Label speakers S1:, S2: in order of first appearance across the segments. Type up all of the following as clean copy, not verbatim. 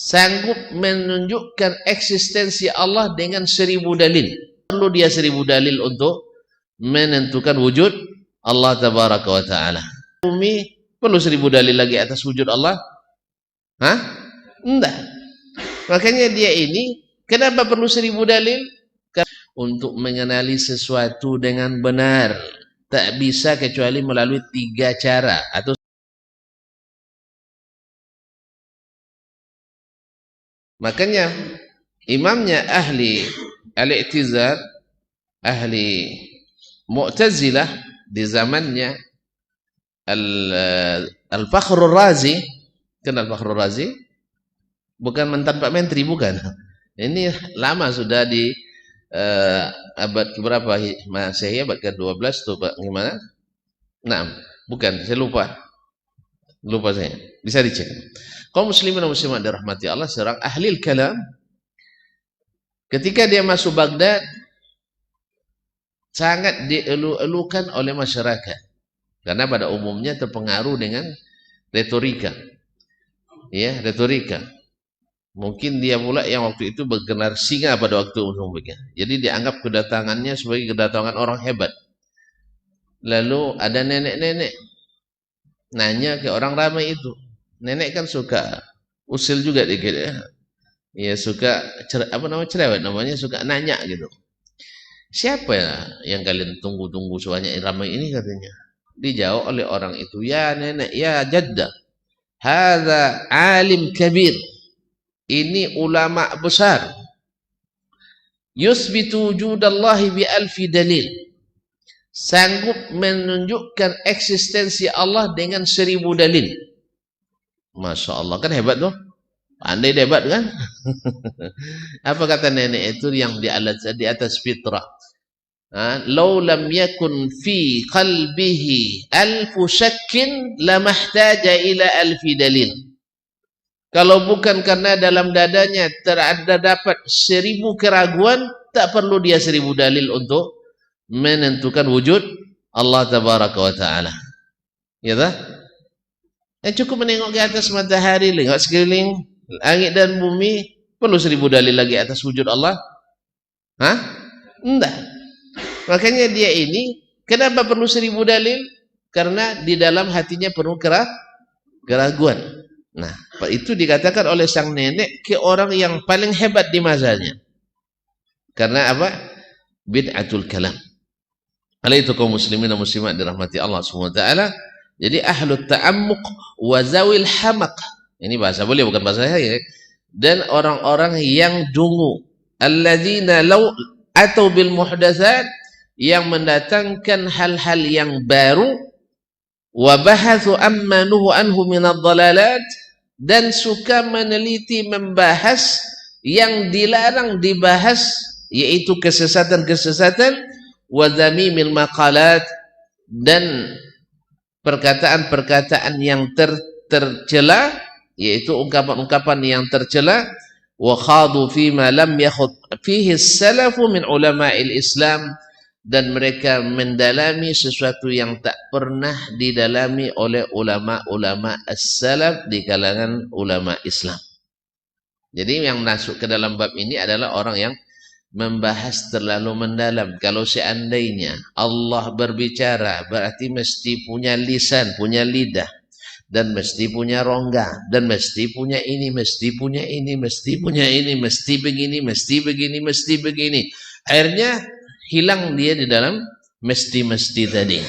S1: sanggup menunjukkan eksistensi Allah dengan 1000 dalil. Perlu dia 1000 dalil untuk menentukan wujud Allah tabaraka wa ta'ala. Bumi perlu 1000 dalil lagi atas wujud Allah? Hah? Enggak. Makanya dia ini kenapa perlu 1000 dalil? Untuk mengenali sesuatu dengan benar. Tak bisa kecuali melalui 3 cara atau makanya imamnya ahli al-i'tizal, ahli Mu'tazilah di zamannya Al-Fakhrur Razi. Kenal Fakhrur Razi? Bukan mantan Pak Menteri, bukan. Ini lama sudah di abad keberapa Masehi, abad ke-12 tuh Pak, gimana? Nah, bukan, saya lupa saya. Bisa dicek. Kaum muslimin dan muslimat dirahmati Allah, seorang ahli kalam, ketika dia masuk Baghdad sangat dielu-elukan oleh masyarakat karena pada umumnya terpengaruh dengan retorika. Ya, retorika. Mungkin dia pula yang waktu itu bergelar singa pada waktu umumnya. Jadi dianggap kedatangannya sebagai kedatangan orang hebat. Lalu ada nenek-nenek nanya ke orang ramai itu. Nenek kan suka usil juga dikit ya. Ya suka cerewet namanya, suka nanya gitu. Siapa ya yang kalian tunggu-tunggu sebanyak ramai ini katanya. Dijawab oleh orang itu, ya nenek, ya jaddah. Hadza alim kabir. Ini ulama besar. Yusbitu wujudallahi bi alfi dalil. Sanggup menunjukkan eksistensi Allah dengan 1000 dalil. Masya Allah, kan hebat tuh. Pandai hebat kan? Apa kata nenek itu yang di atas fitrah? Lau lam yakun fi qalbihi alfu syakkin lamahtaja ila alfi dalil. Kalau bukan karena dalam dadanya terdapat 1000 keraguan, tak perlu dia 1000 dalil untuk menentukan wujud Allah tabaraka wa ta'ala. Ya tak? Cukup menengok ke atas matahari, lihat sekeliling langit dan bumi, perlu 1000 dalil lagi atas wujud Allah? Hah? Enggak. Makanya dia ini kenapa perlu 1000 dalil? Karena di dalam hatinya penuh keraguan. Nah, itu dikatakan oleh sang nenek ke orang yang paling hebat di masanya. Karena apa? Bid'atul kalam. Hal itu kaum muslimin dan muslimat dirahmati Allah Subhanahu wa taala. Jadi ahlut ta'ammuq wa zawil hamaq. Ini bahasa boleh bukan bahasa saya. Dan orang-orang yang dungu, alladzina law atau bil muhdatsat, yang mendatangkan hal-hal yang baru, wa bahatsu amma nuhu anhu minadh dhalalat, dan suka meneliti membahas yang dilarang dibahas, yaitu kesesatan-kesesatan, wa dzamimil maqalat, dan perkataan-perkataan yang tercela, yaitu ungkapan-ungkapan yang tercela, wa khadu fima lam yakhud fihi as-salafu min ulama'il Islam, dan mereka mendalami sesuatu yang tak pernah didalami oleh ulama-ulama as-salaf di kalangan ulama Islam. Jadi yang masuk ke dalam bab ini adalah orang yang membahas terlalu mendalam. Kalau seandainya Allah berbicara, berarti mesti punya lisan, punya lidah, dan mesti punya rongga, dan mesti punya ini, mesti punya ini, mesti punya ini, mesti begini, mesti begini, mesti begini. Akhirnya hilang dia di dalam mesti-mesti tadi,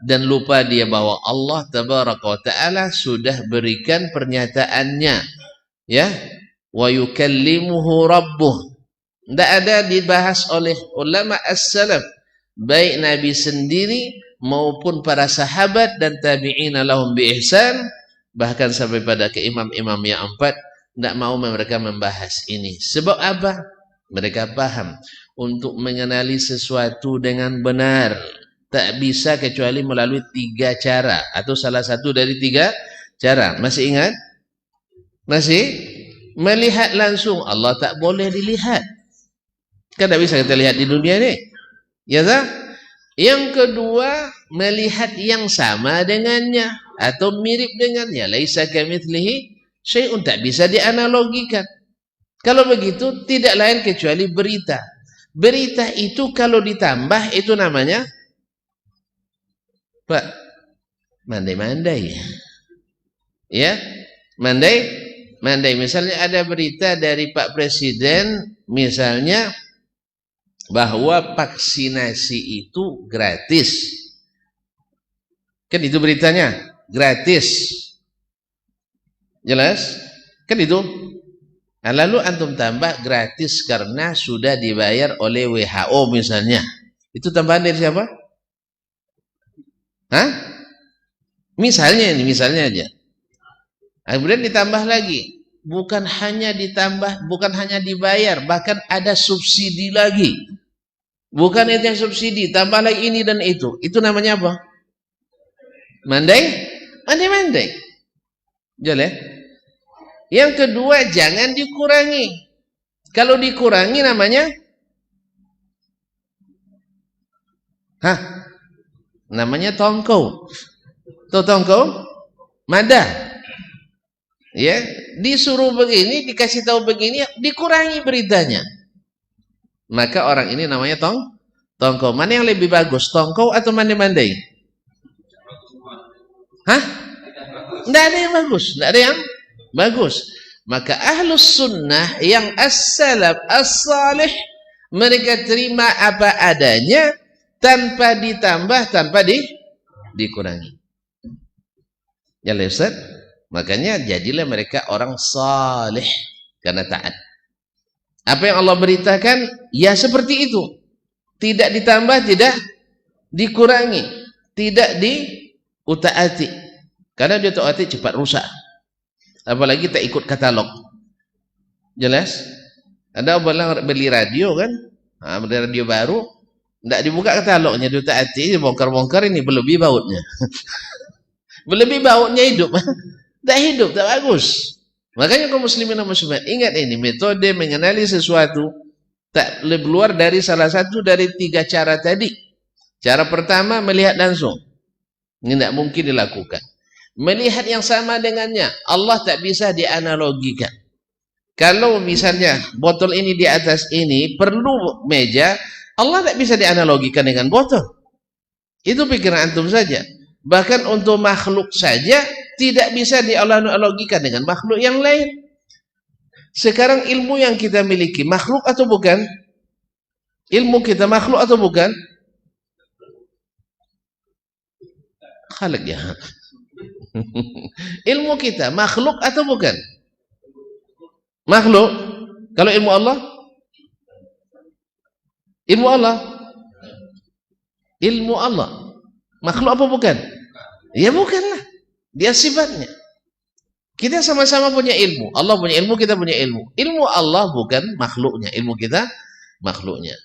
S1: dan lupa dia bahwa Allah tabaraka wa ta'ala sudah berikan pernyataannya, ya, wa yukallimuhu rabbuh. Tidak ada dibahas oleh ulama as-salaf, baik Nabi sendiri maupun para sahabat dan tabi'ina lahum bi ihsan, bahkan sampai pada ke imam-imam yang 4, tidak mau mereka membahas ini. Sebab apa? Mereka paham untuk mengenali sesuatu dengan benar tak bisa kecuali melalui 3 cara atau salah satu dari 3 cara. Masih ingat? Masih? Melihat langsung Allah tak boleh dilihat. Kan tak bisa kita lihat di dunia ini. Ya tak? Yang kedua, melihat yang sama dengannya atau mirip dengannya. Laisa kamitslihi syai'un tak bisa dianalogikan. Kalau begitu tidak lain kecuali berita. Berita itu kalau ditambah itu namanya Pak, mandai-mandai. Ya, mandai. Misalnya ada berita dari Pak Presiden, misalnya bahwa vaksinasi itu gratis. Kan itu beritanya, gratis. Jelas? Kan itu. Nah, lalu antum tambah gratis karena sudah dibayar oleh WHO misalnya. Itu tambahan dari siapa? Hah? Misalnya aja. Kemudian ditambah lagi, bukan hanya dibayar, bahkan ada subsidi lagi. Bukan itu yang subsidi, tambah lagi ini dan itu. Itu namanya apa? Mandai. Jelas? Yang kedua, jangan dikurangi. Kalau dikurangi namanya namanya tongkau. Tahu tongkau? Mada. Ya, disuruh begini, dikasih tahu begini, dikurangi beritanya. Maka orang ini namanya tongkau. Mana yang lebih bagus, tongkau atau mandai-mandai? Tidak ada yang bagus. Maka ahlus sunnah yang as-salaf as-salih, mereka terima apa adanya tanpa ditambah, tanpa dikurangi. Ya Ustaz, makanya jadilah mereka orang salih karena taat. Apa yang Allah beritakan, ya seperti itu. Tidak ditambah, tidak dikurangi, tidak diutaati. Karena dia taati cepat rusak. Apalagi tak ikut katalog. Jelas? Ada orang beli radio kan? Beli radio baru, tidak dibuka katalognya, dia taati, bongkar-bongkar ini berlebih bautnya. Berlebih bautnya hidup. Tak hidup, tak bagus. Makanya kaum muslimin dan muslimat, ingat ini, metode mengenali sesuatu tak lebih luar dari salah satu dari 3 cara tadi. Cara pertama, melihat langsung. Ini tidak mungkin dilakukan. Melihat yang sama dengannya, Allah tak bisa dianalogikan. Kalau misalnya botol ini di atas ini perlu meja, Allah tak bisa dianalogikan dengan botol. Itu pikiran antum saja. Bahkan untuk makhluk saja tidak bisa dianalogikan dengan makhluk yang lain. Sekarang ilmu yang kita miliki makhluk atau bukan? Ilmu kita makhluk atau bukan? Khalik ya. Ilmu kita makhluk atau bukan? Makhluk. Kalau ilmu Allah? Ilmu Allah makhluk apa bukan? Ya bukanlah. Dia sifatnya. Kita sama-sama punya ilmu. Allah punya ilmu, kita punya ilmu. Ilmu Allah bukan makhluknya, ilmu kita makhluknya.